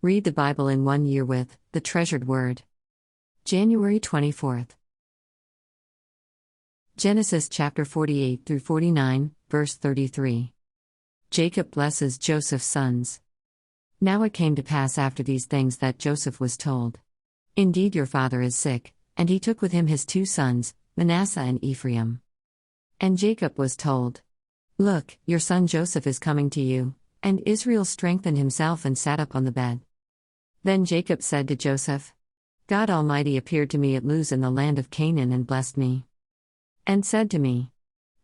Read the Bible in 1 year with The Treasured Word. January 24th. Genesis chapter 48 through 49, verse 33. Jacob blesses Joseph's sons. Now it came to pass after these things that Joseph was told, "Indeed your father is sick," and he took with him his 2 sons, Manasseh and Ephraim. And Jacob was told, "Look, your son Joseph is coming to you." And Israel strengthened himself and sat up on the bed. Then Jacob said to Joseph, "God Almighty appeared to me at Luz in the land of Canaan and blessed me. And said to me,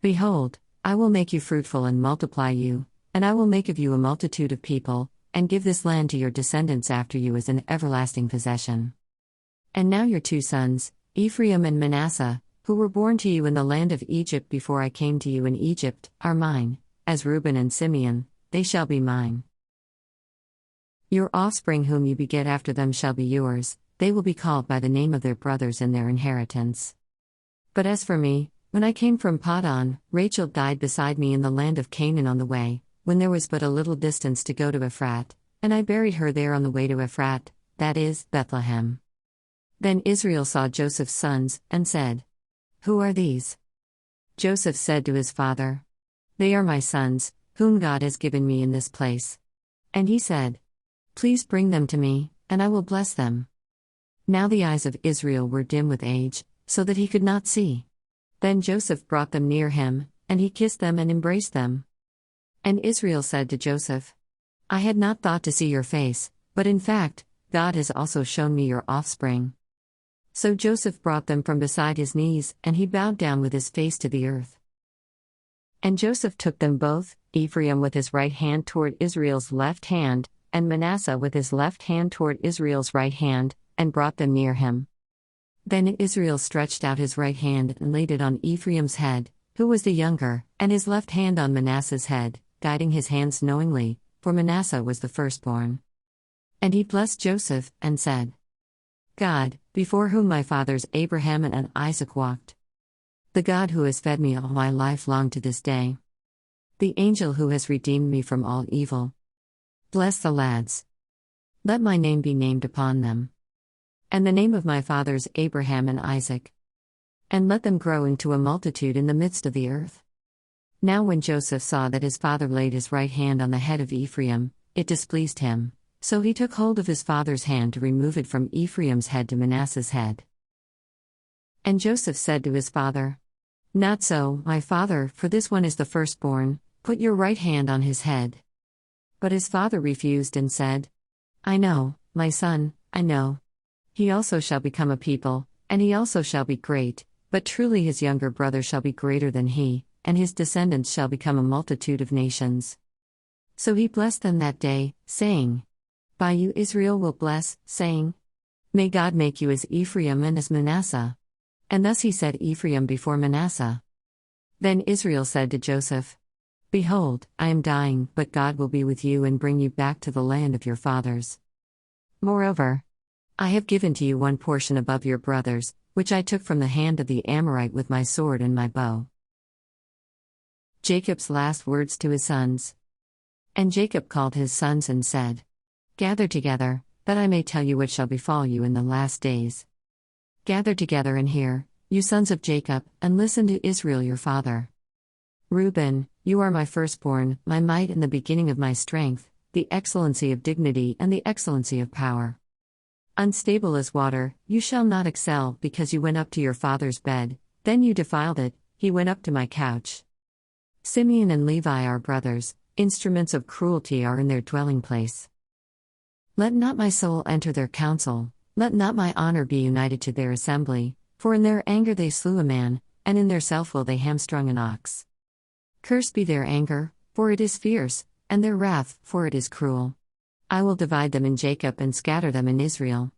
Behold, I will make you fruitful and multiply you, and I will make of you a multitude of people, and give this land to your descendants after you as an everlasting possession. And now your 2 sons, Ephraim and Manasseh, who were born to you in the land of Egypt before I came to you in Egypt, are mine, as Reuben and Simeon, they shall be mine. Your offspring whom you beget after them shall be yours, they will be called by the name of their brothers in their inheritance. But as for me, when I came from Paddan, Rachel died beside me in the land of Canaan on the way, when there was but a little distance to go to Ephrat, and I buried her there on the way to Ephrat, that is, Bethlehem." Then Israel saw Joseph's sons, and said, "Who are these?" Joseph said to his father, "They are my sons, whom God has given me in this place." And he said, "Please bring them to me, and I will bless them." Now the eyes of Israel were dim with age, so that he could not see. Then Joseph brought them near him, and he kissed them and embraced them. And Israel said to Joseph, "I had not thought to see your face, but in fact, God has also shown me your offspring." So Joseph brought them from beside his knees, and he bowed down with his face to the earth. And Joseph took them both, Ephraim with his right hand toward Israel's left hand, and Manasseh with his left hand toward Israel's right hand, and brought them near him. Then Israel stretched out his right hand and laid it on Ephraim's head, who was the younger, and his left hand on Manasseh's head, guiding his hands knowingly, for Manasseh was the firstborn. And he blessed Joseph, and said, "God, before whom my fathers Abraham and Isaac walked. The God who has fed me all my life long to this day. The angel who has redeemed me from all evil. Bless the lads. Let my name be named upon them. And the name of my fathers Abraham and Isaac. And let them grow into a multitude in the midst of the earth." Now when Joseph saw that his father laid his right hand on the head of Ephraim, it displeased him, so he took hold of his father's hand to remove it from Ephraim's head to Manasseh's head. And Joseph said to his father, "Not so, my father, for this one is the firstborn, put your right hand on his head." But his father refused and said, "I know, my son, I know. He also shall become a people, and he also shall be great, but truly his younger brother shall be greater than he, and his descendants shall become a multitude of nations." So he blessed them that day, saying, "By you Israel will bless, saying, May God make you as Ephraim and as Manasseh." And thus he set Ephraim before Manasseh. Then Israel said to Joseph, "Behold, I am dying, but God will be with you and bring you back to the land of your fathers. Moreover, I have given to you one portion above your brothers, which I took from the hand of the Amorite with my sword and my bow." Jacob's last words to his sons. And Jacob called his sons and said, "Gather together, that I may tell you what shall befall you in the last days. Gather together and hear, you sons of Jacob, and listen to Israel your father. Reuben, you are my firstborn, my might and the beginning of my strength, the excellency of dignity and the excellency of power. Unstable as water, you shall not excel, because you went up to your father's bed, then you defiled it, he went up to my couch. Simeon and Levi are brothers, instruments of cruelty are in their dwelling place. Let not my soul enter their council, let not my honor be united to their assembly, for in their anger they slew a man, and in their self-will they hamstrung an ox. Cursed be their anger, for it is fierce, and their wrath, for it is cruel. I will divide them in Jacob and scatter them in Israel.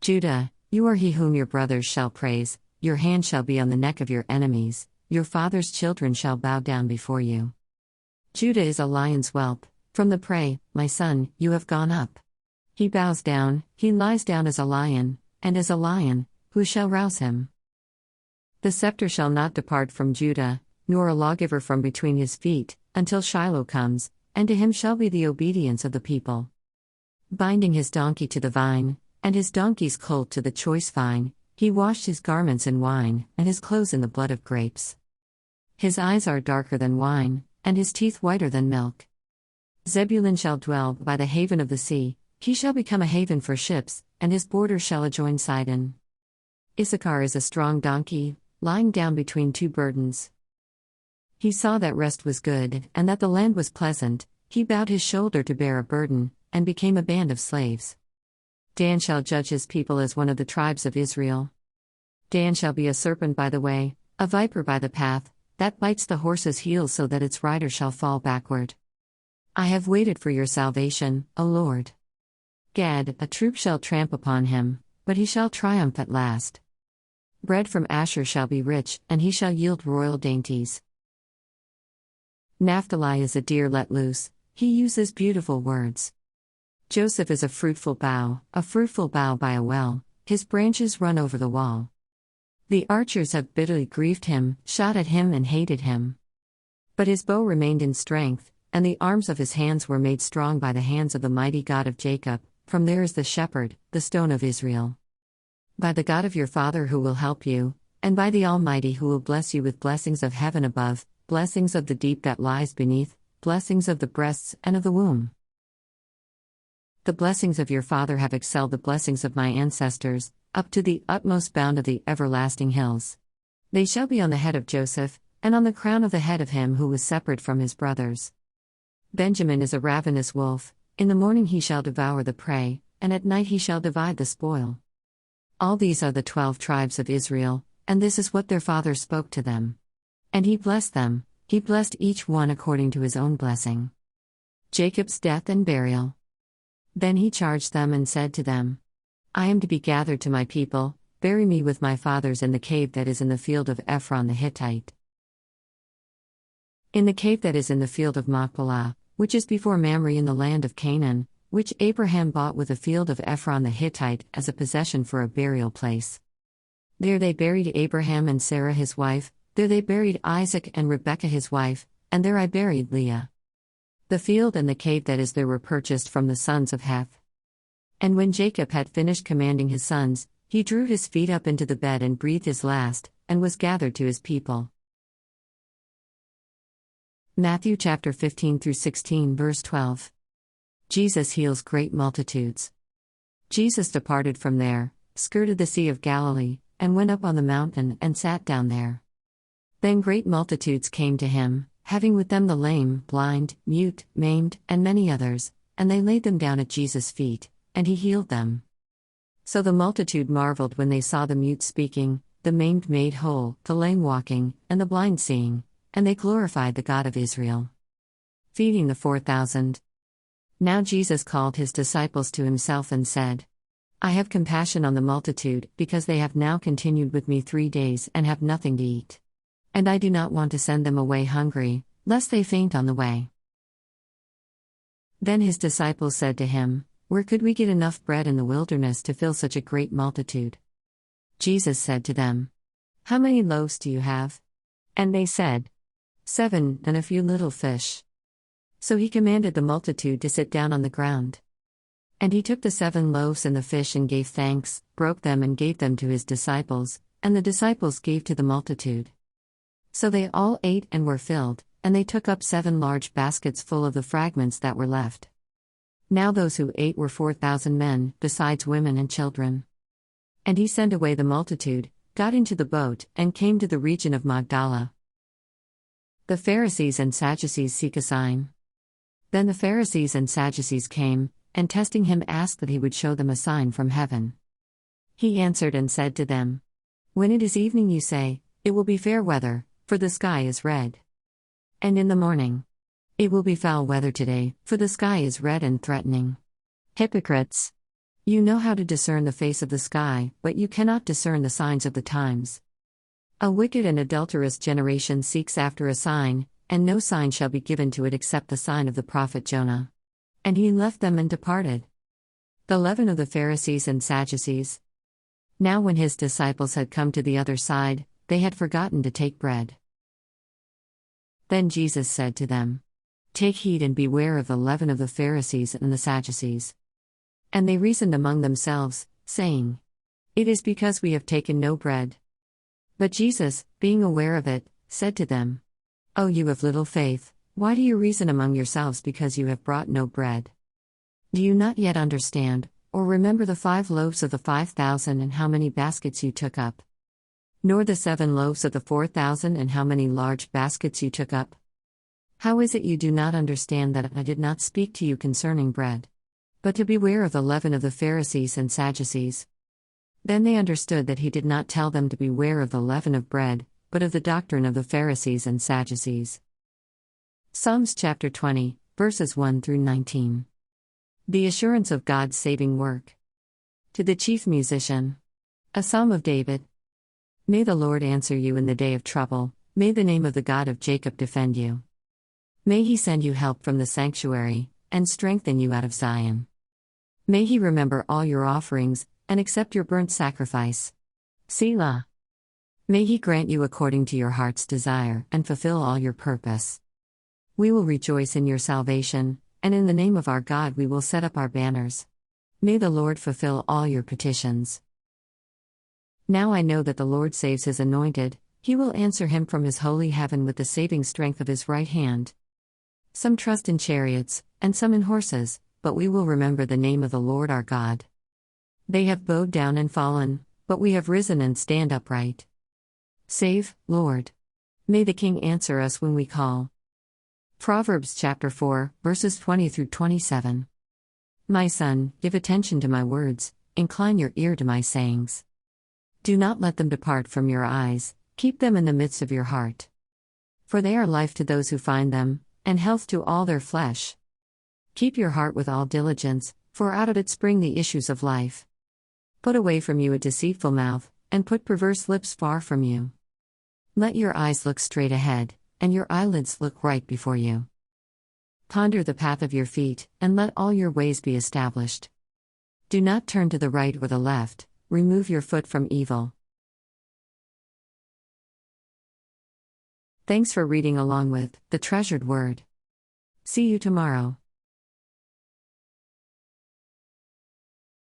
Judah, you are he whom your brothers shall praise, your hand shall be on the neck of your enemies, your father's children shall bow down before you. Judah is a lion's whelp, from the prey, my son, you have gone up. He bows down, he lies down as a lion, and as a lion, who shall rouse him? The scepter shall not depart from Judah, nor a lawgiver from between his feet, until Shiloh comes, and to him shall be the obedience of the people. Binding his donkey to the vine, and his donkey's colt to the choice vine, he washed his garments in wine, and his clothes in the blood of grapes. His eyes are darker than wine, and his teeth whiter than milk. Zebulun shall dwell by the haven of the sea, he shall become a haven for ships, and his borders shall adjoin Sidon. Issachar is a strong donkey, lying down between two burdens. He saw that rest was good, and that the land was pleasant, he bowed his shoulder to bear a burden, and became a band of slaves. Dan shall judge his people as one of the tribes of Israel. Dan shall be a serpent by the way, a viper by the path, that bites the horse's heels so that its rider shall fall backward. I have waited for your salvation, O Lord. Gad, a troop shall tramp upon him, but he shall triumph at last. Bread from Asher shall be rich, and he shall yield royal dainties. Naphtali is a deer let loose, he uses beautiful words. Joseph is a fruitful bough by a well, his branches run over the wall. The archers have bitterly grieved him, shot at him and hated him. But his bow remained in strength, and the arms of his hands were made strong by the hands of the mighty God of Jacob, from there is the shepherd, the stone of Israel. By the God of your father who will help you, and by the Almighty who will bless you with blessings of heaven above, blessings of the deep that lies beneath, blessings of the breasts and of the womb. The blessings of your father have excelled the blessings of my ancestors, up to the utmost bound of the everlasting hills. They shall be on the head of Joseph, and on the crown of the head of him who was separate from his brothers. Benjamin is a ravenous wolf, in the morning he shall devour the prey, and at night he shall divide the spoil. All these are the 12 tribes of Israel, and this is what their father spoke to them. And he blessed them, he blessed each one according to his own blessing. Jacob's death and burial. Then he charged them and said to them, I am to be gathered to my people, bury me with my fathers in the cave that is in the field of Ephron the Hittite. In the cave that is in the field of Machpelah, which is before Mamre in the land of Canaan, which Abraham bought with the field of Ephron the Hittite as a possession for a burial place. There they buried Abraham and Sarah his wife, there they buried Isaac and Rebekah his wife, and there I buried Leah. The field and the cave that is there were purchased from the sons of Heth. And when Jacob had finished commanding his sons, he drew his feet up into the bed and breathed his last, and was gathered to his people. Matthew chapter 15 through 16 verse 12. Jesus heals great multitudes. Jesus departed from there, skirted the Sea of Galilee, and went up on the mountain and sat down there. Then great multitudes came to him, having with them the lame, blind, mute, maimed, and many others, and they laid them down at Jesus' feet, and he healed them. So the multitude marveled when they saw the mute speaking, the maimed made whole, the lame walking, and the blind seeing, and they glorified the God of Israel. Feeding the 4,000. Now Jesus called his disciples to himself and said, I have compassion on the multitude, because they have now continued with me 3 days and have nothing to eat. And I do not want to send them away hungry, lest they faint on the way. Then his disciples said to him, Where could we get enough bread in the wilderness to fill such a great multitude? Jesus said to them, How many loaves do you have? And they said, 7, and a few little fish. So he commanded the multitude to sit down on the ground. And he took the 7 loaves and the fish and gave thanks, broke them and gave them to his disciples, and the disciples gave to the multitude. So they all ate and were filled, and they took up 7 large baskets full of the fragments that were left. Now those who ate were 4,000 men, besides women and children. And he sent away the multitude, got into the boat, and came to the region of Magdala. The Pharisees and Sadducees seek a sign. Then the Pharisees and Sadducees came, and testing him asked that he would show them a sign from heaven. He answered and said to them, When it is evening you say, It will be fair weather, for the sky is red. And in the morning, It will be foul weather today, for the sky is red and threatening. Hypocrites! You know how to discern the face of the sky, but you cannot discern the signs of the times. A wicked and adulterous generation seeks after a sign, and no sign shall be given to it except the sign of the prophet Jonah. And he left them and departed. The leaven of the Pharisees and Sadducees. Now when his disciples had come to the other side, they had forgotten to take bread. Then Jesus said to them, Take heed and beware of the leaven of the Pharisees and the Sadducees. And they reasoned among themselves, saying, "It is because we have taken no bread." But Jesus, being aware of it, said to them, "O you of little faith, why do you reason among yourselves because you have brought no bread? Do you not yet understand, or remember the 5 loaves of the 5,000 and how many baskets you took up? Nor the 7 loaves of the 4,000 and how many large baskets you took up? How is it you do not understand that I did not speak to you concerning bread? But to beware of the leaven of the Pharisees and Sadducees." Then they understood that he did not tell them to beware of the leaven of bread, but of the doctrine of the Pharisees and Sadducees. Psalms chapter 20, verses 1 through 19. The assurance of God's saving work. To the chief musician. A psalm of David. May the Lord answer you in the day of trouble, may the name of the God of Jacob defend you. May he send you help from the sanctuary, and strengthen you out of Zion. May he remember all your offerings, and accept your burnt sacrifice. Selah. May he grant you according to your heart's desire, and fulfill all your purpose. We will rejoice in your salvation, and in the name of our God we will set up our banners. May the Lord fulfill all your petitions. Now I know that the Lord saves his anointed, he will answer him from his holy heaven with the saving strength of his right hand. Some trust in chariots, and some in horses, but we will remember the name of the Lord our God. They have bowed down and fallen, but we have risen and stand upright. Save, Lord. May the King answer us when we call. Proverbs chapter 4, verses 20 through 27. My son, give attention to my words, incline your ear to my sayings. Do not let them depart from your eyes, keep them in the midst of your heart. For they are life to those who find them, and health to all their flesh. Keep your heart with all diligence, for out of it spring the issues of life. Put away from you a deceitful mouth, and put perverse lips far from you. Let your eyes look straight ahead, and your eyelids look right before you. Ponder the path of your feet, and let all your ways be established. Do not turn to the right or the left, remove your foot from evil. Thanks for reading along with The Treasured Word. See you tomorrow.